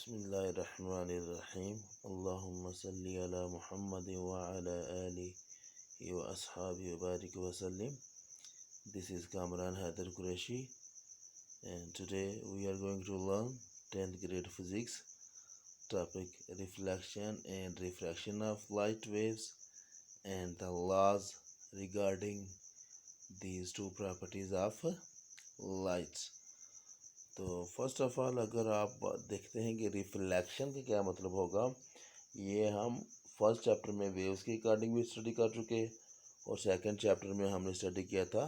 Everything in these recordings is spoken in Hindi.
बिस्मिल्लाहिर्रहमानिर्रहीम अल्लाहुम्मा सल्ली अला मुहम्मद व अला आलिहि व अस्हाबिहि व बारिक वसल्लम. This is Kamran Haider Qureshi and today we are going to learn 10th grade physics topic reflection and refraction of light waves and the laws regarding these two properties of light. तो फर्स्ट ऑफ ऑल अगर आप देखते हैं कि रिफ्लेक्शन का क्या मतलब होगा, ये हम फर्स्ट चैप्टर में वेव्स के अकॉर्डिंग भी स्टडी कर चुके और सेकंड चैप्टर में हमने स्टडी किया था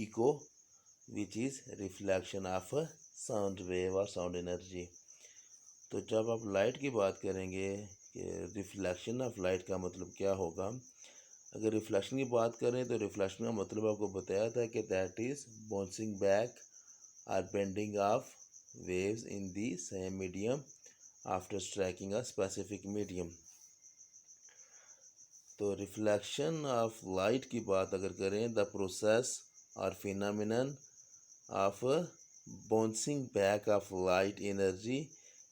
echo which is reflection of sound wave और साउंड एनर्जी. तो जब आप लाइट की बात करेंगे कि रिफ्लेक्शन ऑफ लाइट का मतलब क्या होगा, अगर रिफ्लेक्शन की बात करें तो रिफ्लेक्शन का मतलब आपको बताया था कि that is bouncing back or bending of waves in the same medium after striking a specific medium. तो रिफ्लेक्शन ऑफ लाइट की बात अगर करें, द प्रोसेस और phenomenon of bouncing back of light energy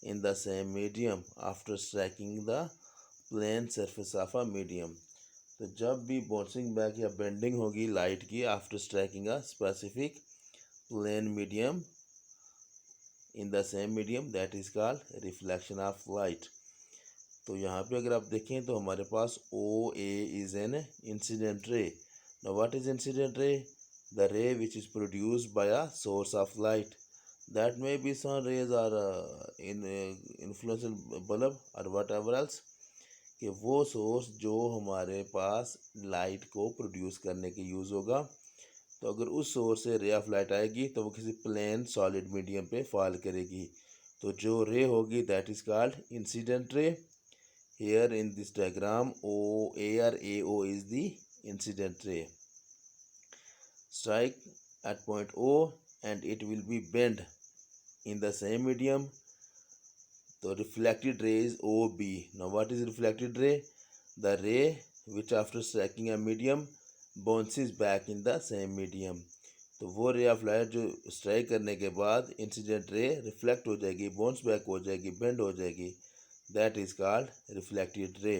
in the same medium after striking the plane surface of a medium. तो जब भी बाउंसिंग बैक या बेंडिंग होगी लाइट की after striking a specific plane medium in the same medium, that is called reflection of light. तो यहाँ पे अगर आप देखें तो हमारे पास O A is an incident ray. Now what is incident ray? The ray which is produced by a source of light, that may be sun rays or in influential bulb और वट एवर एल्स, कि वो सोर्स जो हमारे पास लाइट को प्रोड्यूस करने के यूज़ होगा. तो अगर उस सोर्स से रे ऑफ लाइट आएगी तो वो किसी प्लेन सॉलिड मीडियम पे फॉल करेगी. तो जो रे होगी that is called incident ray. Here in this diagram O A और A O is the incident ray. Strike at point O and it will be bend in the same medium. तो reflected ray is O B. Now what is reflected ray? The ray which after striking a medium bounces back in the same medium. तो वो रे ऑफ लाइट जो स्ट्राइक करने के बाद इंसिडेंट रे रिफ्लेक्ट हो जाएगी, बाउंस बैक हो जाएगी, बेंड हो जाएगी, that is called reflected ray.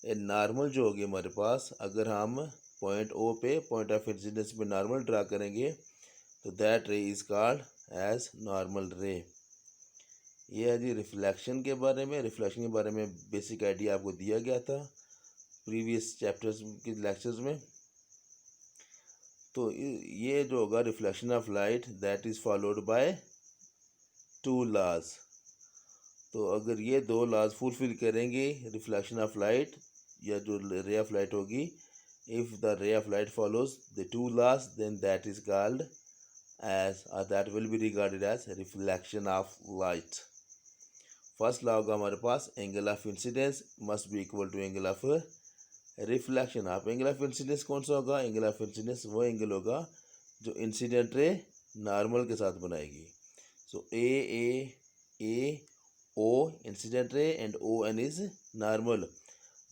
A normal जो होगी हमारे पास, अगर हम पॉइंट ओ पे पॉइंट ऑफ इंसिडेंस पे नॉर्मल ड्रा करेंगे तो दैट रे इज़ कॉल्ड एज नॉर्मल रे. ये है जी रिफ्लेक्शन के बारे में. रिफ्लेक्शन के बारे में बेसिक आइडिया आपको दिया गया था प्रीवियस चैप्टर्स के लेक्चर्स में. तो ये जो होगा reflection of light that is followed by two laws. तो अगर ये दो लॉज फुलफिल करेंगे रिफ्लेक्शन ऑफ लाइट या जो रे ऑफ लाइट होगी, if the ray of light follows the two laws then that is called as और that will be regarded as reflection of light. First law होगा हमारे पास angle of incidence must be equal to angle of reflection. आप एंगल ऑफ इंसिडेंस कौन सा होगा? एंगल ऑफ इंसिडेंस वो एंगल होगा जो इंसिडेंट रे नॉर्मल के साथ बनाएगी. So A O incident ray and O N is normal.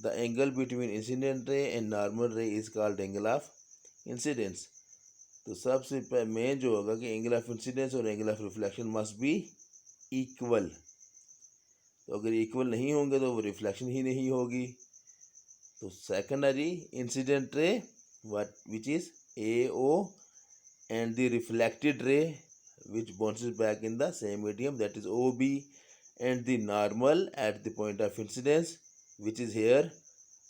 The angle between incident ray and normal ray is called angle of incidence. तो सबसे मेन जो होगा कि एंगल ऑफ इंसिडेंस और angle of reflection must be equal. तो अगर इक्वल नहीं होंगे तो वो रिफ्लेक्शन ही नहीं होगी. तो secondary incident ray which is A O and the reflected ray which bounces back in the same medium, that is OB, and the normal at the point of incidence which is here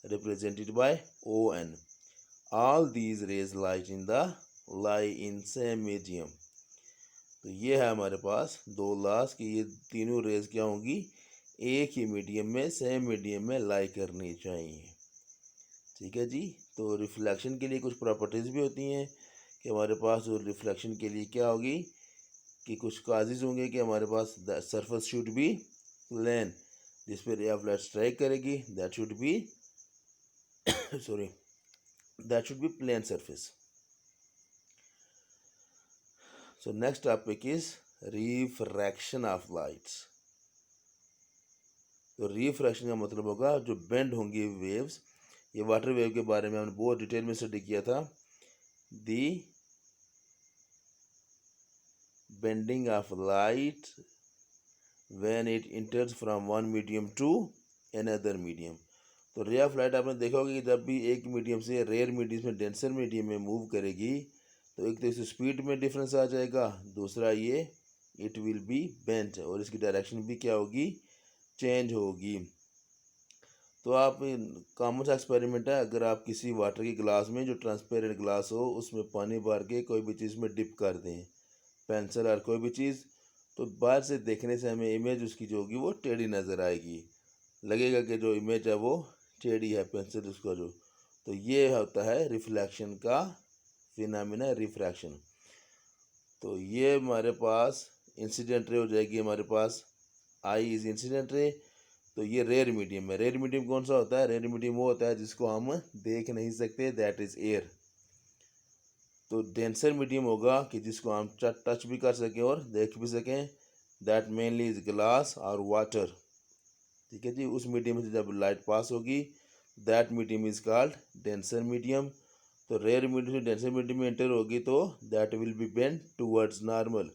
represented by ON. All these rays lie in same medium. तो ये है हमारे पास दो लॉस कि ये तीनों रेज क्या होंगी, एक ही मीडियम में सेम मीडियम में लाई करनी चाहिए. ठीक है जी. तो रिफ्लेक्शन के लिए कुछ प्रॉपर्टीज़ भी होती हैं कि हमारे पास जो रिफ्लेक्शन के लिए क्या होगी कि कुछ काजेज होंगे कि हमारे पास the surface should be plane, जिस पर रे ऑफ लाइट स्ट्राइक करेगी that should be sorry that should be plane surface. So next topic is refraction of lights. तो रिफ्रैक्शन का मतलब होगा जो बेंड होंगी वेव्स. ये वाटर वेव के बारे में हमने बहुत डिटेल में स्टडी किया था. The bending of light when it enters from one medium to another medium. तो रे ऑफ लाइट आपने देखा होगा कि जब भी एक मीडियम से रेयर मीडियम में डेंसर मीडियम में मूव करेगी तो एक तो इसकी स्पीड में डिफरेंस आ जाएगा, दूसरा ये इट विल बी बेंट और इसकी डायरेक्शन भी क्या होगी, चेंज होगी। तो आप कॉमन सा एक्सपेरिमेंट है, अगर आप किसी वाटर की ग्लास में जो ट्रांसपेरेंट ग्लास हो उसमें पानी भर के कोई भी चीज़ में डिप कर दें, पेंसिल और कोई भी चीज़, तो बाहर से देखने से हमें इमेज उसकी जो होगी वो टेढ़ी नज़र आएगी, लगेगा कि जो इमेज है वो टेढ़ी है पेंसिल उसका जो। तो ये होता है रिफ्लेक्शन का फिनोमेना, रिफ्रैक्शन। तो ये हमारे पास इंसिडेंट रे हो जाएगी, हमारे पास आई इज इंसिडेंट रे। तो ये रेयर मीडियम है। रेयर मीडियम कौन सा होता है, रेयर मीडियम वो होता है जिसको हम देख नहीं सकते, दैट इज एयर। तो डेंसर मीडियम होगा कि जिसको हम टच भी कर सकें और देख भी सकें, दैट मेनली इज ग्लास और वाटर। ठीक है जी, उस मीडियम से जब लाइट पास होगी that medium is called denser medium. तो रेयर मीडियम से डेंसर मीडियम में एंटर होगी तो that will be bend towards normal.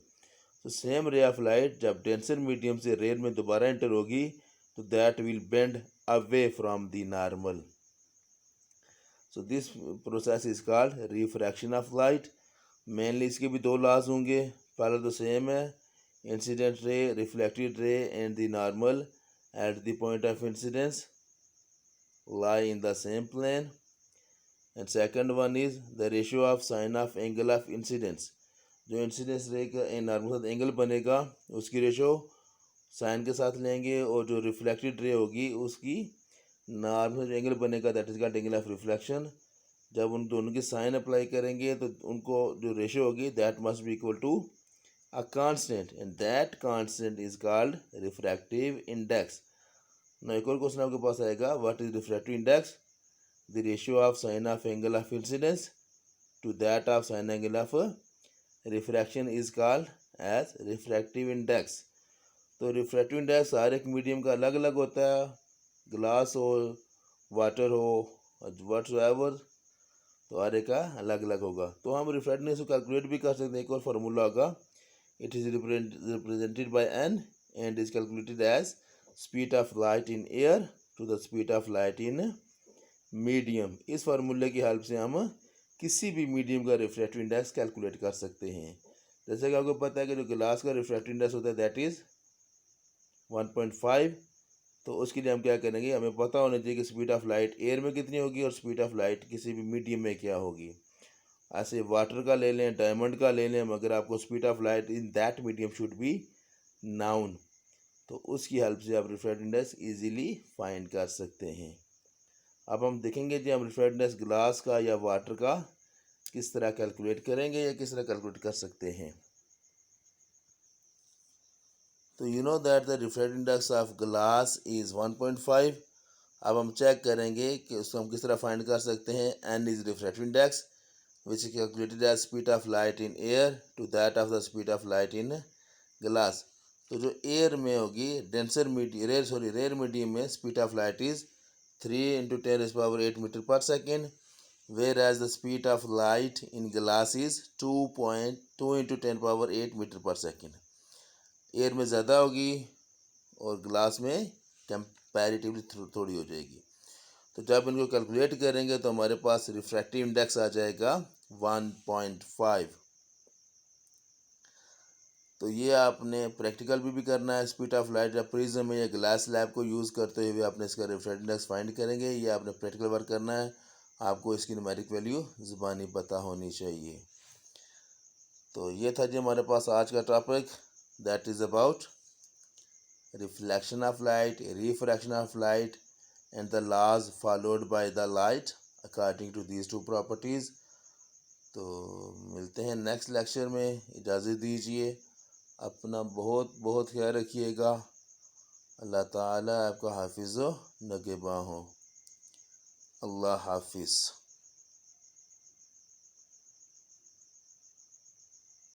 तो सेम रे ऑफ लाइट जब डेंसर मीडियम से रेयर में दोबारा एंटर होगी तो that will bend away from the normal. So this process is called refraction of light. Mainly इसके भी दो लॉज होंगे, पहला तो सेम है, incident ray, reflected ray and the normal at the point of incidence lie in the same plane, and second one is the ratio of sine of angle of incidence। जो इंसिडेंस रे का नॉर्मल साथ एंगल बनेगा उसकी रेशो साइन के साथ लेंगे, और जो रिफ्लेक्टेड रे होगी उसकी नॉर्मल एंगल बनेगा that is called angle of reflection. जब उन दोनों की साइन अप्लाई करेंगे तो उनको जो रेशो होगी that must be equal to a constant and that constant is called refractive index। ना एक और क्वेश्चन आपके पास आएगा, what is refractive index, the ratio of sine of angle of incidence to that of sine angle of refraction is called as refractive index. तो रिफ्रैक्टिव इंडेक्स हर एक मीडियम का अलग अलग होता है, ग्लास हो, वाटर हो, व्हाटसोएवर, तो हर एक का अलग अलग होगा। तो हम रिफ्रैक्टिव इंडेक्स को कैलकुलेट भी कर सकते हैं, एक और फार्मूला होगा, it is represented by n and is calculated as speed of light in air to the speed of light in medium। इस फार्मूले की हेल्प से हम किसी भी मीडियम का रिफ्रैक्टिव इंडेक्स कैलकुलेट कर सकते हैं। जैसे कि आपको पता है कि जो ग्लास का रिफ्रैक्टिव इंडेक्स होता है दैट इज 1.5। तो उसके लिए हम क्या करेंगे, हमें पता होना चाहिए कि स्पीड ऑफ लाइट एयर में कितनी होगी और स्पीड ऑफ लाइट किसी भी मीडियम में क्या होगी। ऐसे वाटर का ले लें, डायमंड का ले लें, मगर आपको speed of light in that medium should be noun. तो उसकी हेल्प से आप रिफ्रैक्टिव इंडेक्स इजीली फाइंड कर सकते हैं। अब हम देखेंगे जी हम रिफ्रैक्टिव इंडेक्स ग्लास का या वाटर का किस तरह कैलकुलेट करेंगे या किस तरह कैलकुलेट कर सकते हैं। तो you know that the refractive index of glass is 1.5। अब हम चेक करेंगे कि उसको हम किस तरह फाइंड कर सकते हैं। N is refractive index which is calculated as speed of light in air to that of the speed of light in glass। तो जो एयर में होगी डेंसर मीडियम रेयर मीडियम में speed of light is 3 × 10⁸ metre per second, whereas the speed of light in glass is 2.2 × 10⁸ metre per second. Air में ज़्यादा होगी और ग्लास में कंपैरेटिवली थोड़ी हो जाएगी। तो जब इनको कैलकुलेट करेंगे तो हमारे पास रिफ्रैक्टिव इंडेक्स आ जाएगा 1.5। तो ये आपने प्रैक्टिकल भी करना है, स्पीड ऑफ लाइट या प्रिज्म या ग्लास स्लैब को यूज़ करते हुए आपने इसका रिफ्रैक्टिव इंडेक्स फाइंड करेंगे। ये आपने प्रैक्टिकल वर्क करना है, आपको इसकी न्यूमेरिक वैल्यू ज़ुबानी पता होनी चाहिए। तो ये था जी हमारे पास आज का topic, that is about reflection of light, refraction of light and the laws followed by the light according to these two properties। तो मिलते हैं नेक्स्ट लेक्चर में, इजाज़त दीजिए, अपना बहुत बहुत ख्याल रखिएगा। अल्लाह ताला आपका हाफिज़ व निगहबान हो। अल्लाह हाफिज़।